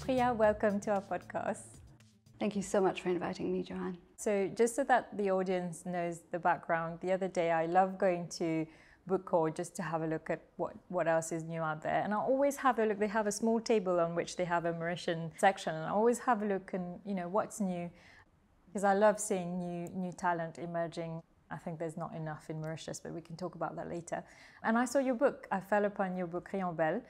Priya, welcome to our podcast. Thank you so much for inviting me, Joanne. So just so that the audience knows the background, the other day I love going to book court just to have a look at what else is new out there. And I always have a look, they have a small table on which they have a Mauritian section, and I always have a look and, you know, what's new, because I love seeing new talent emerging. I think there's not enough in Mauritius, but we can talk about that later. And I saw your book. I fell upon your book, Riambel.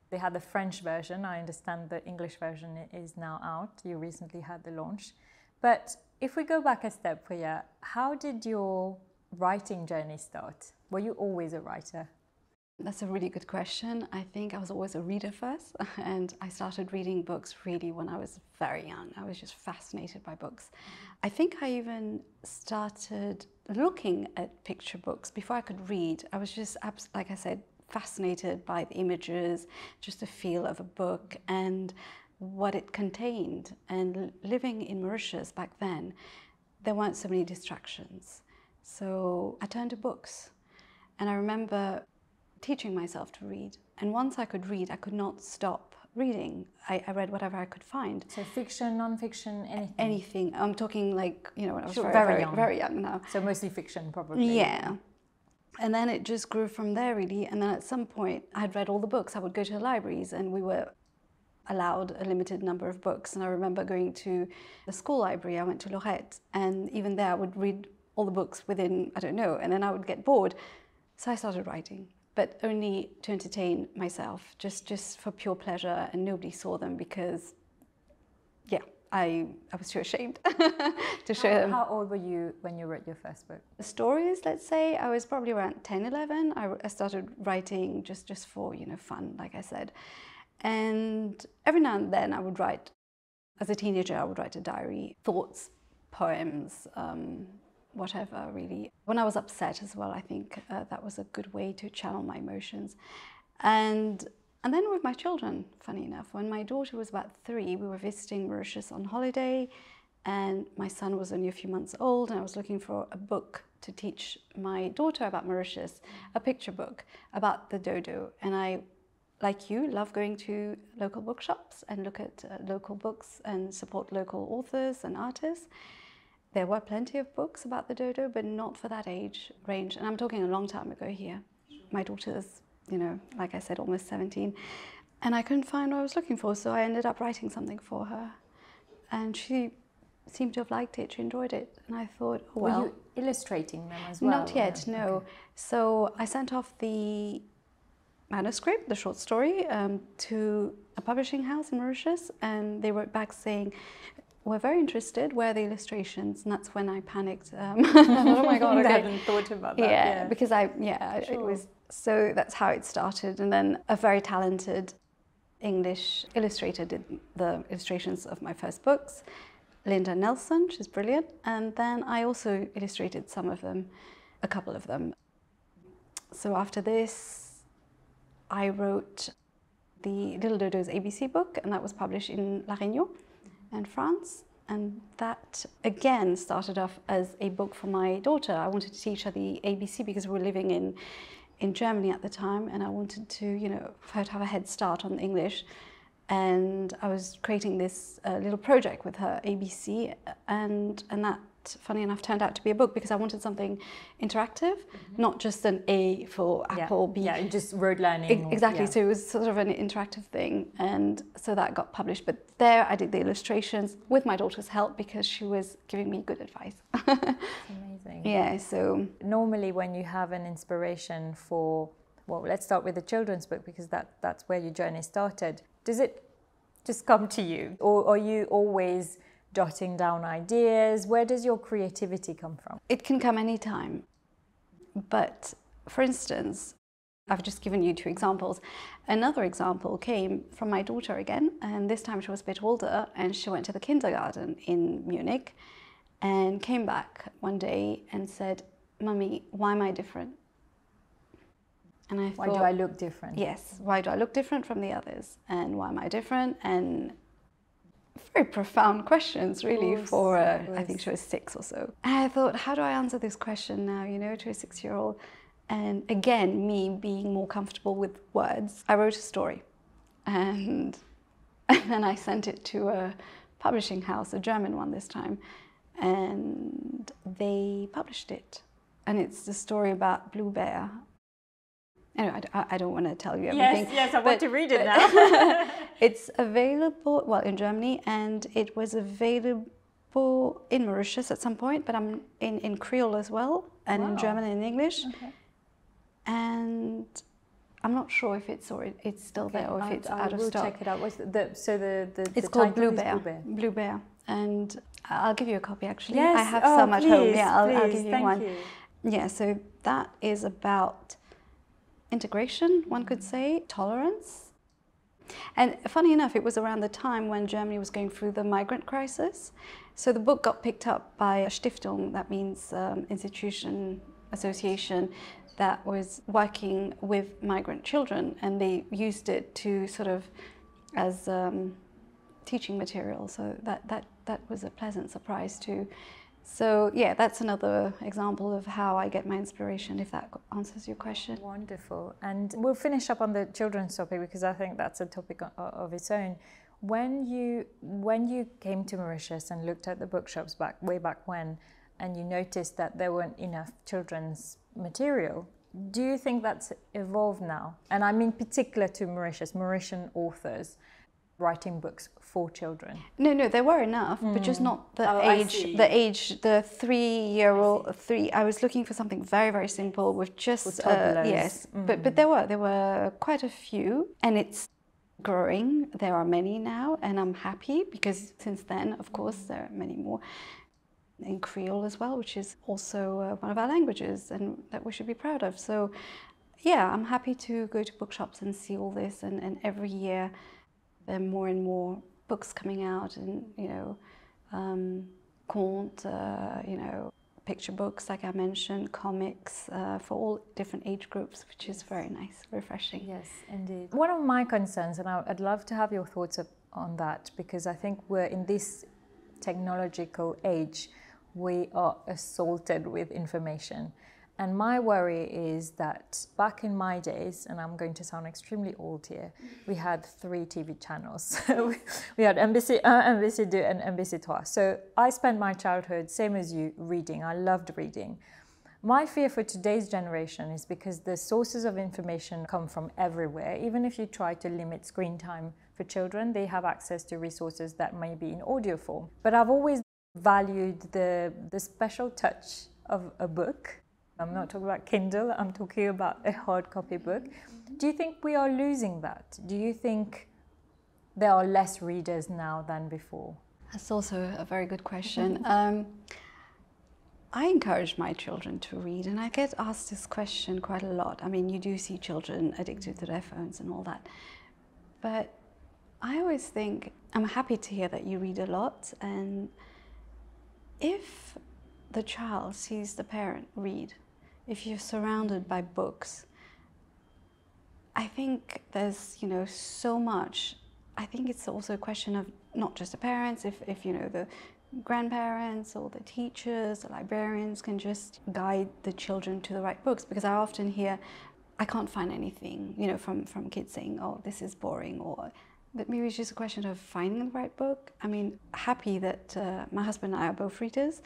They had the French version. I understand the English version is now out. You recently had the launch. But if we go back a step, Priya, how did your writing journey start? Were you always a writer? That's a really good question. I think I was always a reader first, and I started reading books really when I was very young. I was just fascinated by books. I think I even started looking at picture books before I could read. I was just, like I said, fascinated by the images, just the feel of a book and what it contained. And living in Mauritius back then, there weren't so many distractions. So I turned to books. And I remember teaching myself to read. And once I could read, I could not stop reading. I read whatever I could find. So fiction, non-fiction, anything? Anything. I'm talking like, you know, when I was Sure, very young now. So mostly fiction, probably. Yeah. And then it just grew from there, really. And then at some point, I had read all the books. I would go to the libraries, and we were allowed a limited number of books. And I remember going to the school library. I went to Lorette, and even there I would read all the books within, I don't know, and then I would get bored. So I started writing, but only to entertain myself, just for pure pleasure, and nobody saw them because, yeah, I was too ashamed to show them. How old were you when you wrote your first book? The stories, let's say, I was probably around 10, 11. I started writing just for, you know, fun, like I said. And every now and then I would write, as a teenager, I would write a diary, thoughts, poems, whatever, really. When I was upset as well, I think that was a good way to channel my emotions. And then with my children, funny enough, when my daughter was about 3, we were visiting Mauritius on holiday, and my son was only a few months old, and I was looking for a book to teach my daughter about Mauritius, a picture book about the dodo. And I, like you, love going to local bookshops and look at local books and support local authors and artists. There were plenty of books about the dodo, but not for that age range. And I'm talking a long time ago here. My daughter's, you know, like I said, almost 17. And I couldn't find what I was looking for, so I ended up writing something for her. And she seemed to have liked it, she enjoyed it. And I thought, oh, well. Were you illustrating them as well? Not yet, no. Okay. So I sent off the manuscript, the short story, to a publishing house in Mauritius, and they wrote back saying, we're very interested, where are the illustrations? And that's when I panicked. Oh my God, okay. I hadn't thought about that. Yeah, because sure. It was, so that's how it started. And then a very talented English illustrator did the illustrations of my first books, Linda Nelson, she's brilliant. And then I also illustrated some of them, a couple of them. So after this, I wrote the Little Dodo's ABC book, and that was published in La Réunion and France, and that again started off as a book for my daughter. I wanted to teach her the ABC because we were living in Germany at the time, and I wanted to, you know, for her to have a head start on English. And I was creating this little project with her, ABC, and that, funny enough, turned out to be a book because I wanted something interactive, not just an A for Apple, B. Yeah, just word learning. Exactly, so it was sort of an interactive thing, and so that got published. But there I did the illustrations with my daughter's help because she was giving me good advice. Amazing. Yeah, so. Normally when you have an inspiration for, well, let's start with the children's book because that's where your journey started. Does it just come to you, or are you always jotting down ideas? Where does your creativity come from? It can come anytime. But for instance, I've just given you 2 examples. Another example came from my daughter again, and this time she was a bit older, and she went to the kindergarten in Munich and came back one day and said, "Mummy, why am I different?" And I thought, why do I look different? Yes, why do I look different from the others? And why am I different? And very profound questions, really, for, I think she was 6 or so. And I thought, how do I answer this question now, you know, to a 6-year-old? And again, me being more comfortable with words, I wrote a story. And And then I sent it to a publishing house, a German one this time, and they published it. And it's the story about Blue Bear. Anyway, I don't want to tell you everything. Yes, I want to read it now. It's available, well, in Germany, and it was available in Mauritius at some point, but I'm in Creole as well, and in German and in English. Okay. And I'm not sure if it's still there or if it's out of stock. I will check it out. It's called Blue Bear. Blue Bear. And I'll give you a copy, actually. Yes. I have some at home. Yeah, I'll give you Thank one. You. Yeah, so that is about integration, one could say, tolerance. And funny enough, it was around the time when Germany was going through the migrant crisis. So the book got picked up by a Stiftung, that means institution, association, that was working with migrant children, and they used it to sort of as teaching material. So that was a pleasant surprise too. So yeah, that's another example of how I get my inspiration, if that answers your question. Wonderful. And we'll finish up on the children's topic because I think that's a topic of its own. When you came to Mauritius and looked at the bookshops way back when, and you noticed that there weren't enough children's material, do you think that's evolved now? And I mean particular to Mauritius, Mauritian authors writing books for children. No, there were enough, but just not the age, the 3-year-old, I was looking for something very, very simple with just, yes, but there were quite a few, and it's growing. There are many now, and I'm happy because since then, of course, there are many more in Creole as well, which is also one of our languages and that we should be proud of. So yeah, I'm happy to go to bookshops and see all this, and every year there are more and more books coming out, and contes, picture books like I mentioned, comics for all different age groups, which is very nice, refreshing. Yes, indeed. One of my concerns, and I'd love to have your thoughts on that, because I think we're in this technological age, we are assaulted with information. And my worry is that back in my days, and I'm going to sound extremely old here, we had 3 TV channels. We had MBC 1, MBC 2 and MBC 3. So I spent my childhood, same as you, reading. I loved reading. My fear for today's generation is because the sources of information come from everywhere. Even if you try to limit screen time for children, they have access to resources that may be in audio form. But I've always valued the special touch of a book. I'm not talking about Kindle, I'm talking about a hard copy book. Do you think we are losing that? Do you think there are less readers now than before? That's also a very good question. I encourage my children to read, and I get asked this question quite a lot. I mean, you do see children addicted to their phones and all that. But I always think, I'm happy to hear that you read a lot, and if the child sees the parent read, if you're surrounded by books, I think there's, so much. I think it's also a question of not just the parents, if the grandparents or the teachers, the librarians can just guide the children to the right books, because I often hear, I can't find anything, from kids saying, oh, this is boring, but maybe it's just a question of finding the right book. I mean, happy that my husband and I are both readers.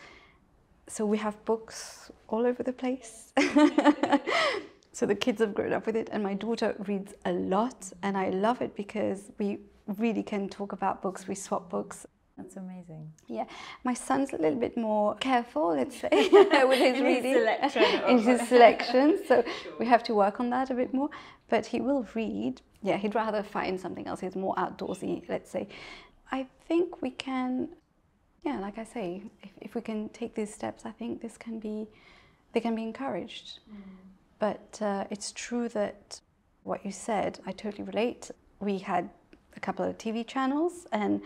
So we have books all over the place. So the kids have grown up with it, and my daughter reads a lot, and I love it because we really can talk about books, we swap books. That's amazing. Yeah, my son's a little bit more careful, let's say, with his reading. In his selection, so we have to work on that a bit more. But he will read. Yeah, he'd rather find something else. He's more outdoorsy, let's say. I think we can, like I say, if we can take these steps, I think they can be encouraged. But it's true that what you said, I totally relate. We had a couple of TV channels, and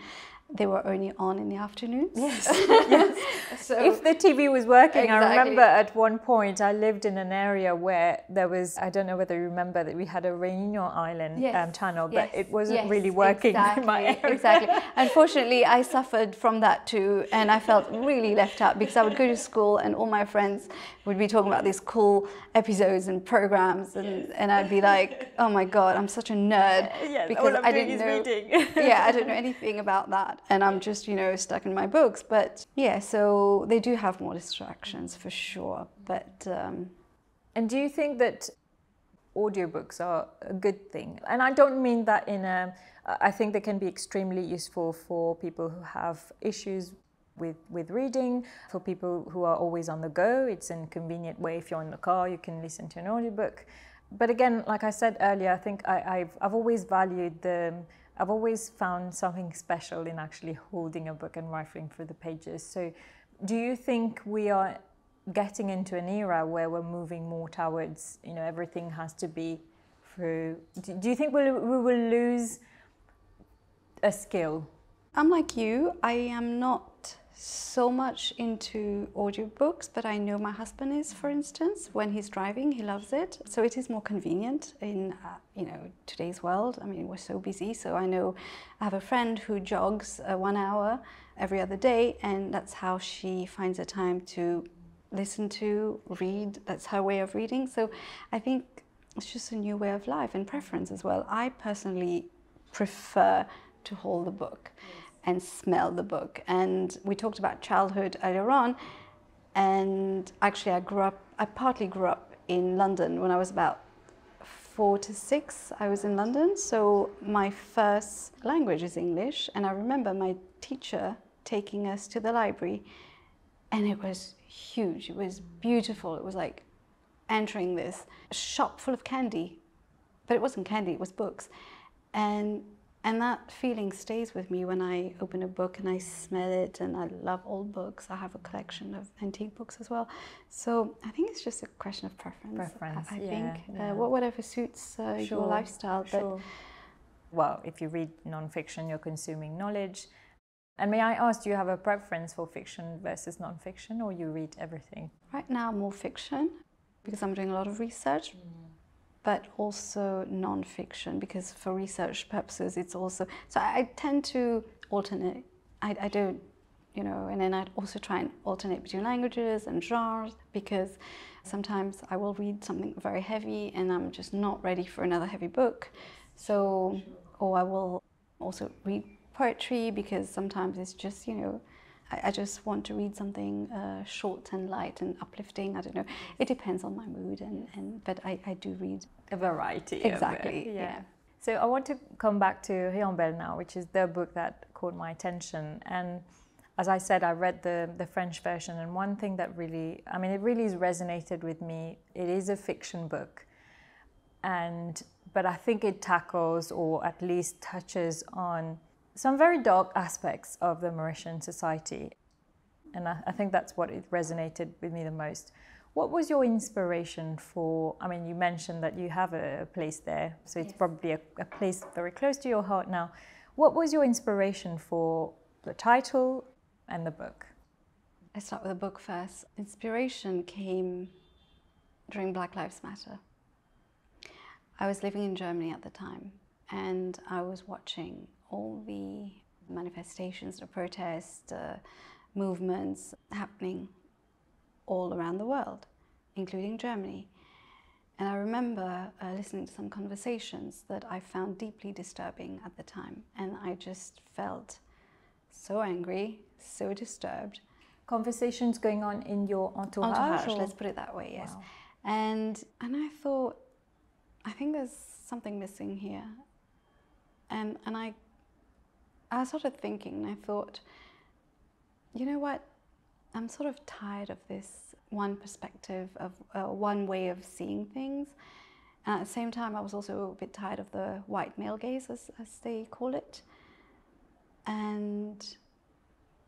they were only on in the afternoons. Yes, yes. So if the TV was working, exactly. I remember at one point I lived in an area where there was, I don't know whether you remember that we had a Réunion Island channel, but it wasn't really working in my area. Exactly. Unfortunately, I suffered from that too, and I felt really left out because I would go to school and all my friends would be talking about these cool episodes and programs, and I'd be like, oh my God, I'm such a nerd because I didn't know. I don't know anything about that, and I'm just, you know, stuck in my books. But yeah, so they do have more distractions for sure. But and do you think that audiobooks are a good thing? And I don't mean that in a, I think they can be extremely useful for people who have issues with reading, for people who are always on the go. It's a convenient way. If you're in the car, you can listen to an audiobook. But again, like I said earlier, I think I've always valued I've always found something special in actually holding a book and rifling through the pages. So do you think we are getting into an era where we're moving more towards, you know, everything has to be through? Do you think we will lose a skill? I'm like you. I am not so much into audiobooks, but I know my husband is, for instance. When he's driving, he loves it. So it is more convenient in you know, today's world. I mean, we're so busy. So I know I have a friend who jogs 1 hour every other day, and that's how she finds the time to listen to, read. That's her way of reading. So I think it's just a new way of life and preference as well. I personally prefer to hold the book and smell the book. And we talked about childhood earlier on, and actually I partly grew up in London. When I was about 4 to 6, I was in London, so my first language is English, and I remember my teacher taking us to the library, and it was huge, it was beautiful, it was like entering this shop full of candy, but it wasn't candy, it was books. And that feeling stays with me when I open a book and I smell it, and I love old books. I have a collection of antique books as well. So I think it's just a question of preference. I think. Whatever suits your lifestyle. Sure. Well, if you read non-fiction, you're consuming knowledge. And may I ask, do you have a preference for fiction versus non-fiction, or you read everything? Right now, more fiction, because I'm doing a lot of research. But also non-fiction, because for research purposes it's also, so I tend to alternate. I don't, you know, and then I'd also try and alternate between languages and genres, because sometimes I will read something very heavy and I'm just not ready for another heavy book. So, or I will also read poetry, because sometimes it's just, you know, I just want to read something short and light and uplifting. I don't know. It depends on my mood, but I do read a variety. Exactly. Yeah. So I want to come back to Riambel now, which is the book that caught my attention. And as I said, I read the French version, and one thing that really, I mean, it really has resonated with me. It is a fiction book, but I think it tackles, or at least touches on, some very dark aspects of the Mauritian society. And I think that's what it resonated with me the most. What was your inspiration for, I mean, you mentioned that you have a place there, so it's probably a place very close to your heart now. What was your inspiration for the title and the book? Let's start with the book first. Inspiration came during Black Lives Matter. I was living in Germany at the time, and I was watching all the manifestations, the protests, movements happening all around the world, including Germany. And I remember listening to some conversations that I found deeply disturbing at the time, and I just felt so angry, so disturbed. Conversations going on in your entourage? Let's put it that way, yes. Wow. And I thought, I think there's something missing here. And I started thinking, and I thought, you know what? I'm sort of tired of this one perspective, of one way of seeing things. And at the same time, I was also a bit tired of the white male gaze, as they call it. And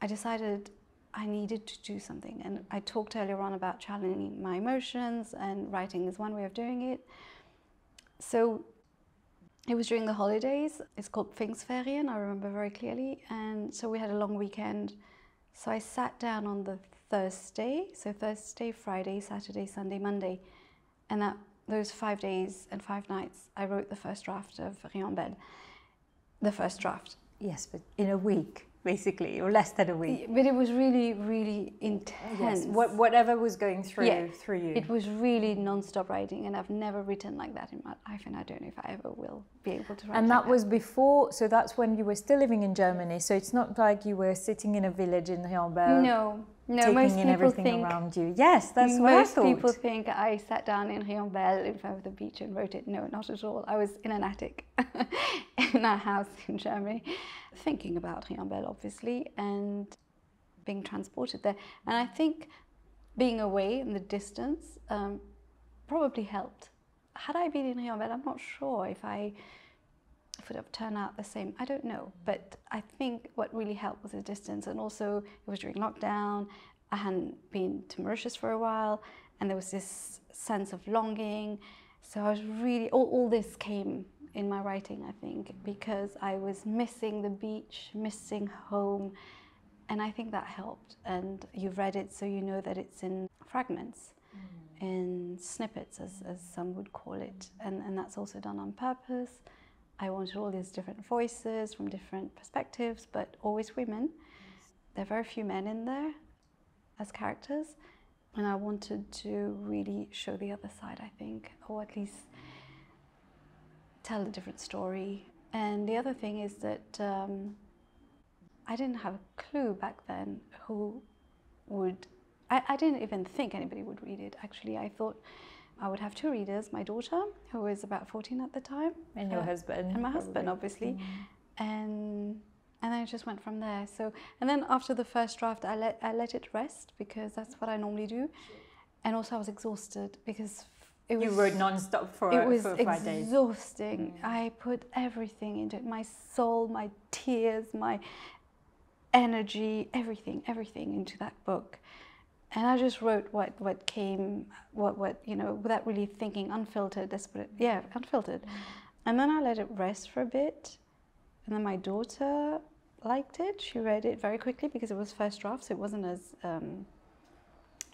I decided I needed to do something. And I talked earlier on about channeling my emotions, and writing is one way of doing it. So It was during the holidays. It's called Pfingstferien, I remember very clearly. And so we had a long weekend. So I sat down on the Thursday, so Thursday, Friday, Saturday, Sunday, Monday. And those 5 days and 5 nights, I wrote the first draft of Riambel. The first draft. Yes, but in a week, basically, or less than a week. But it was really, really intense. Yes, whatever was going through you. It was really non-stop writing, and I've never written like that in my life, and I don't know if I ever will be able to write. And like that was before, so that's when you were still living in Germany, so it's not like you were sitting in a village in Riambel. No, taking most in people everything think, around you. Yes, that's what I thought. Most people think I sat down in Riambel in front of the beach and wrote it. No, not at all. I was in an attic in our house in Germany, thinking about Riambel, obviously, and being transported there. And I think being away in the distance probably helped. Had I been in Riambel, I'm not sure if it would have turned out the same. I don't know, but I think what really helped was the distance, and also it was during lockdown. I hadn't been to Mauritius for a while, and there was this sense of longing. So I was really, all this came in my writing, I think, because I was missing the beach, missing home, and I think that helped. And you've read it, so you know that it's in fragments, in snippets, as some would call it, and that's also done on purpose. I wanted all these different voices from different perspectives, but always women. There are very few men in there as characters, and I wanted to really show the other side, I think, or at least tell a different story. And the other thing is that I didn't have a clue back then who would... I didn't even think anybody would read it, actually. I thought I would have 2 readers, my daughter, who was about 14 at the time. And your husband. And my husband, obviously. And then it just went from there. So, and then after the first draft, I let it rest, because that's what I normally do. And also I was exhausted, because it was... You wrote non-stop for 5 days. It was exhausting. I put everything into it, my soul, my tears, my energy, everything into that book. And I just wrote what came, you know, without really thinking, unfiltered, unfiltered. And then I let it rest for a bit. And then my daughter liked it. She read it very quickly, because it was first draft, so it wasn't as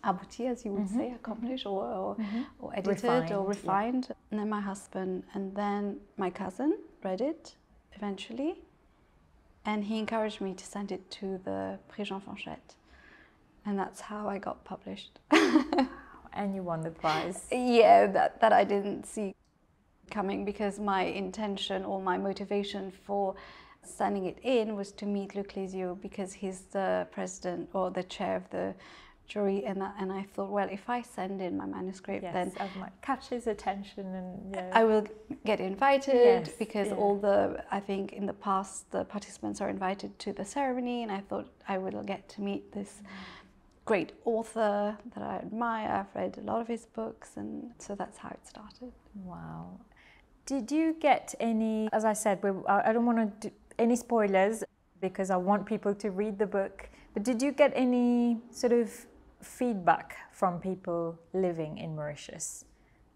abouti, as you would say, accomplished or edited or refined. Yeah. And then my husband, and then my cousin read it eventually. And he encouraged me to send it to the Prix Jean Franchette. And that's how I got published. And you won the prize. Yeah, that I didn't see coming, because my intention or my motivation for sending it in was to meet Luc Lézieux, because he's the president or the chair of the jury, and I thought, well, if I send in my manuscript, then I might catch his attention, and I will get invited, because I think in the past the participants are invited to the ceremony, and I thought I will get to meet this great author that I admire. I've read a lot of his books, and so that's how it started. Wow. Did you get any, as I said, I don't want to do any spoilers, because I want people to read the book, but did you get any sort of feedback from people living in Mauritius?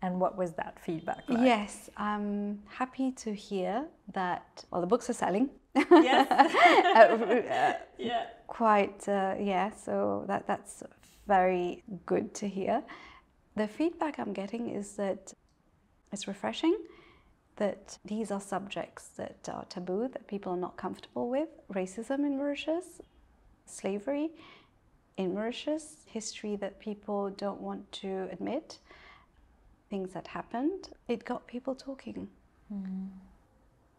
And what was that feedback like? Yes, I'm happy to hear that, well, the books are selling. Yes. Quite, so that's very good to hear. The feedback I'm getting is that it's refreshing, that these are subjects that are taboo, that people are not comfortable with. Racism in Mauritius, slavery in Mauritius, history that people don't want to admit, things that happened. It got people talking.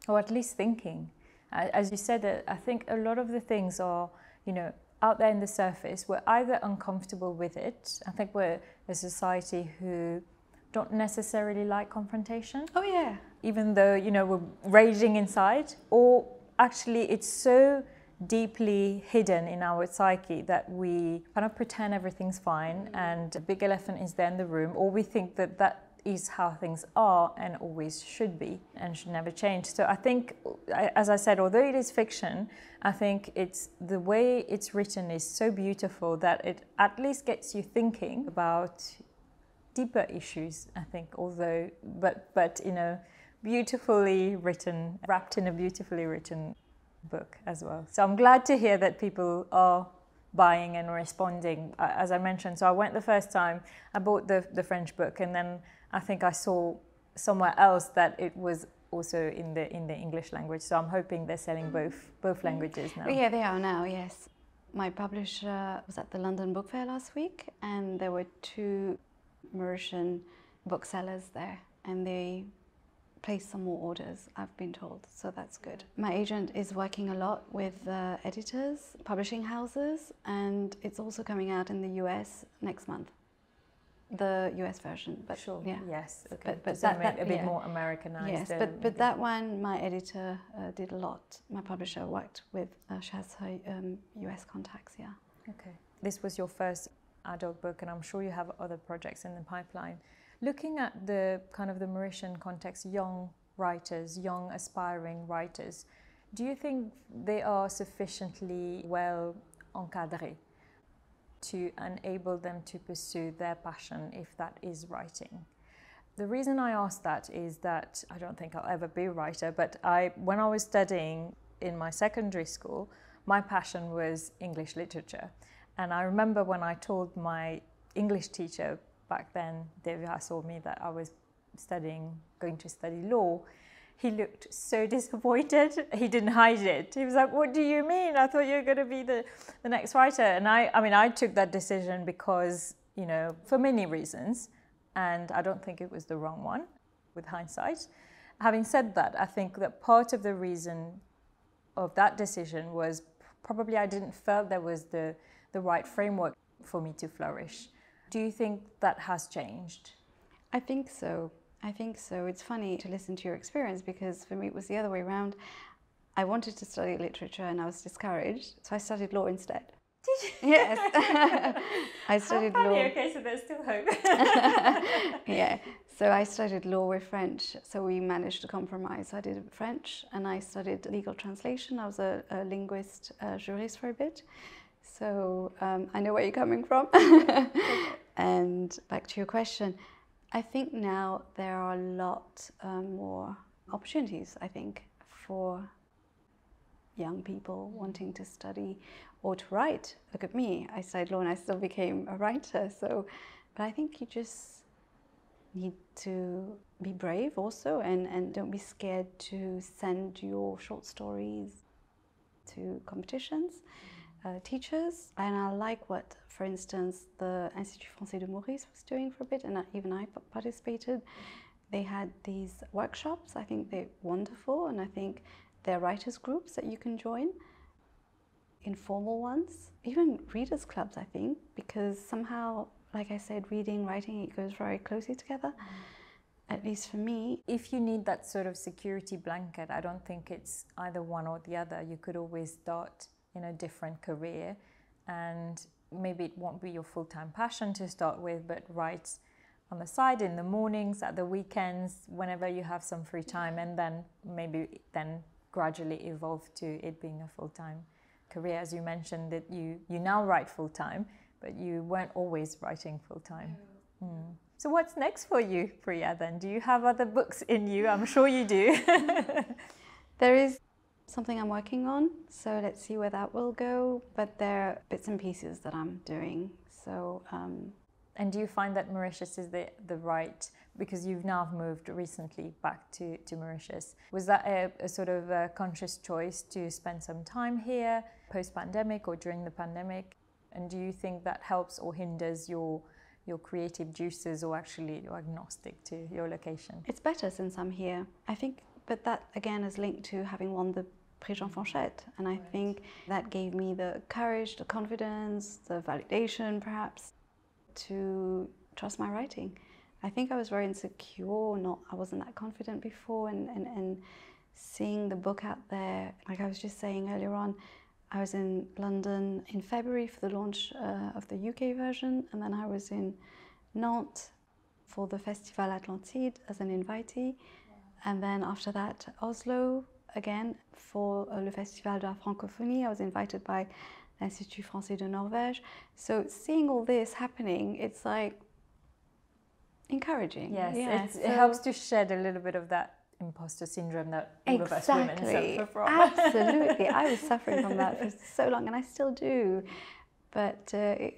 Or at least thinking. As you said, I think a lot of the things are, you know, out there in the surface. We're either uncomfortable with it. I think we're a society who don't necessarily like confrontation. Oh yeah. Even though, you know, we're raging inside, or actually it's so deeply hidden in our psyche that we kind of pretend everything's fine and the big elephant is there in the room, or we think that is how things are and always should be and should never change. So I think, as I said, although it is fiction, I think it's the way it's written is so beautiful that it at least gets you thinking about deeper issues, I think, although, but you know, beautifully written, wrapped in a beautifully written book as well. So I'm glad to hear that people are buying and responding. As I mentioned, so I went the first time, I bought the French book, and then I think I saw somewhere else that it was also in the English language. So I'm hoping they're selling both languages now. Yeah, they are now, yes. My publisher was at the London Book Fair last week, and there were 2 Mauritian booksellers there, and they placed some more orders, I've been told, so that's good. My agent is working a lot with editors, publishing houses, and it's also coming out in the US next month, the US version. But sure, yeah. yes, okay. But that a bit more Americanized. Yes, but that one, my editor did a lot. My publisher worked with, she has her US contacts, yeah. Okay. This was your first adult book, and I'm sure you have other projects in the pipeline. Looking at the kind of the Mauritian context, young writers, young aspiring writers, do you think they are sufficiently well encadrés to enable them to pursue their passion, if that is writing? The reason I ask that is that I don't think I'll ever be a writer, but when I was studying in my secondary school, my passion was English literature. And I remember when I told my English teacher back then, David saw me, that I was going to study law, he looked so disappointed. He didn't hide it. He was like, "What do you mean? I thought you were going to be the next writer." And I took that decision because, for many reasons, and I don't think it was the wrong one with hindsight. Having said that, I think that part of the reason of that decision was probably I didn't feel there was the right framework for me to flourish. Do you think that has changed? I think so. It's funny to listen to your experience, because for me it was the other way around. I wanted to study literature and I was discouraged, so I studied law instead. Did you? Yes. I studied How funny. law. Okay, so there's still hope. Yeah. So I studied law with French, so we managed to compromise. I did French and I studied legal translation. I was a linguist, jurist for a bit. So I know where you're coming from. And back to your question, I think now there are a lot more opportunities, I think, for young people wanting to study or to write. Look at me, I studied law and I still became a writer. But I think you just need to be brave also, and don't be scared to send your short stories to competitions. Teachers, and I like what, for instance, the Institut Français de Maurice was doing for a bit, and even I participated. They had these workshops. I think they're wonderful, and I think they're writers' groups that you can join, informal ones, even readers' clubs, I think, because somehow, like I said, reading, writing, it goes very closely together, at least for me. If you need that sort of security blanket, I don't think it's either one or the other. You could always start in a different career, and maybe it won't be your full-time passion to start with, but write on the side in the mornings, at the weekends, whenever you have some free time, and then maybe gradually evolve to it being a full-time career. As you mentioned that you now write full-time, but you weren't always writing full-time. So what's next for you, Priya, then? Do you have other books in you? I'm sure you do. There is something I'm working on, so let's see where that will go, but there are bits and pieces that I'm doing. So and do you find that Mauritius is the right, because you've now moved recently back to Mauritius, was that a sort of a conscious choice to spend some time here post-pandemic or during the pandemic? And do you think that helps or hinders your creative juices, or actually you're agnostic to your location? It's better since I'm here, I think, but that again is linked to having won the Priya Jean Franchette, and I think that gave me the courage, the confidence, the validation perhaps, to trust my writing. I think I was very insecure, I wasn't that confident before, and seeing the book out there, like I was just saying earlier on, I was in London in February for the launch of the UK version, and then I was in Nantes for the Festival Atlantide as an invitee, and then after that Oslo again for le Festival de la Francophonie. I was invited by l'Institut Français de Norvège. So seeing all this happening, it's like encouraging. Yes, it helps to shed a little bit of that imposter syndrome that all of us women suffer from. Absolutely. I was suffering from that for so long, and I still do. But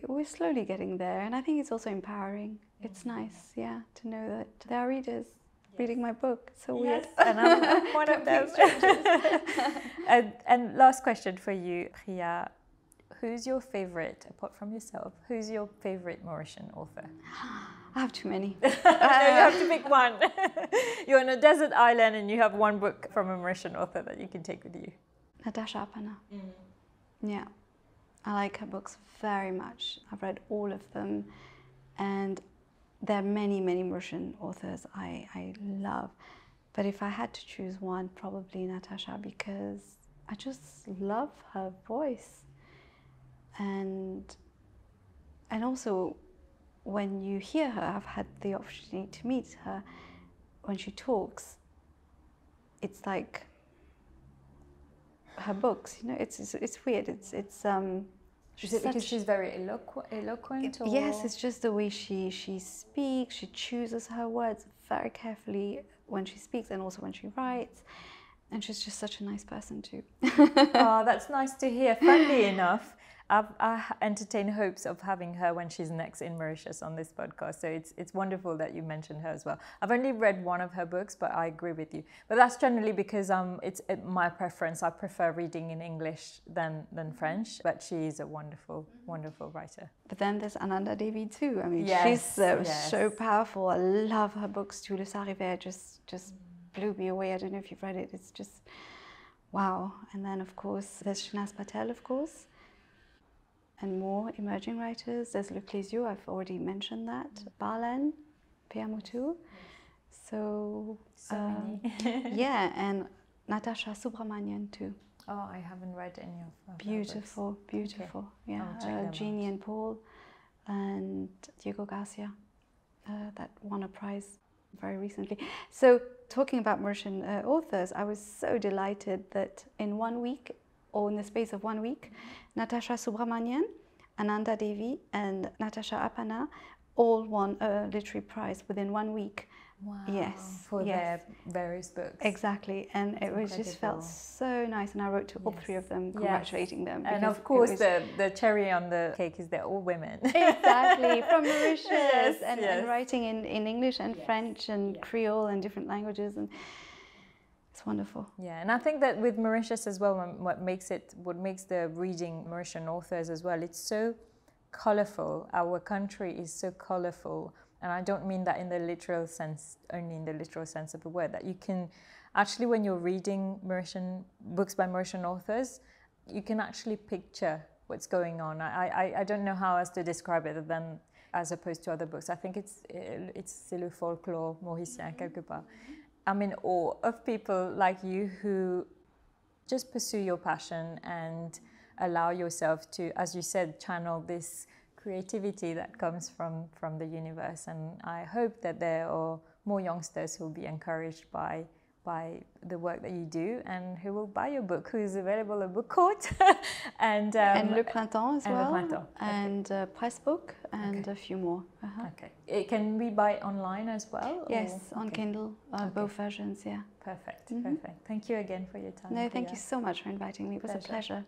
we're slowly getting there, and I think it's also empowering. It's nice, yeah, to know that there are readers reading my book. It's so weird. And I'm one of them. And last question for you, Priya. Who's your favorite, apart from yourself, who's your favorite Mauritian author? I have too many. No, you have to pick one. You're on a desert island and you have one book from a Mauritian author that you can take with you. Natasha Apana. Yeah, I like her books very much. I've read all of them, and there are many, many Mauritian authors I love. But if I had to choose one, probably Natasha, because I just love her voice. And also, when you hear her, I've had the opportunity to meet her. When she talks, it's like her books. You know, it's weird. Is it because she's very eloquent? Or? Yes, it's just the way she speaks. She chooses her words very carefully when she speaks and also when she writes. And she's just such a nice person too. Oh, that's nice to hear. Funnily enough, I entertain hopes of having her when she's next in Mauritius on this podcast. So it's wonderful that you mentioned her as well. I've only read one of her books, but I agree with you. But that's generally because it's my preference. I prefer reading in English than French. But she is a wonderful, wonderful writer. But then there's Ananda Devi too. I mean, she's so powerful. I love her books too. Le Sarivet just blew me away. I don't know if you've read it. It's just wow. And then of course there's Shinaz Patel, of course. And more emerging writers. There's Le Clésio, I've already mentioned that. Barlen, Peamutu. So many. yeah, and Natasha Subramanian too. Oh, I haven't read any of her Beautiful, books. beautiful. Okay. Yeah, Jeannie and Paul and Diego Garcia that won a prize very recently. So talking about Mauritian authors, I was so delighted that in 1 week, or in the space of 1 week, Natasha Subramanian, Ananda Devi and Natasha Apana all won a literary prize within 1 week. Wow. Yes. For their various books. Exactly. And it was just felt so nice. And I wrote to all three of them, congratulating them. And of course, the cherry on the cake is they're all women. Exactly. From Mauritius. And writing in English and French and Creole and different languages. And it's wonderful. Yeah, and I think that with Mauritius as well, what makes the reading Mauritian authors as well, it's so colorful. Our country is so colorful, and I don't mean that in the literal sense, only in the literal sense of the word. That you can actually, when you're reading Mauritian books by Mauritian authors, you can actually picture what's going on. I don't know how else to describe it than as opposed to other books. I think c'est le folklore mauricien quelque part. I'm in awe of people like you who just pursue your passion and allow yourself to, as you said, channel this creativity that comes from the universe. And I hope that there are more youngsters who will be encouraged by the work that you do and who will buy your book, who is available at Book Court and Le Printemps as well, Le Printemps. And Press Book and a few more. Okay. It can we buy online as well? Yes, on Kindle, both versions, yeah. Perfect, perfect. Thank you again for your time. No, thank you so much for inviting me. It was a pleasure.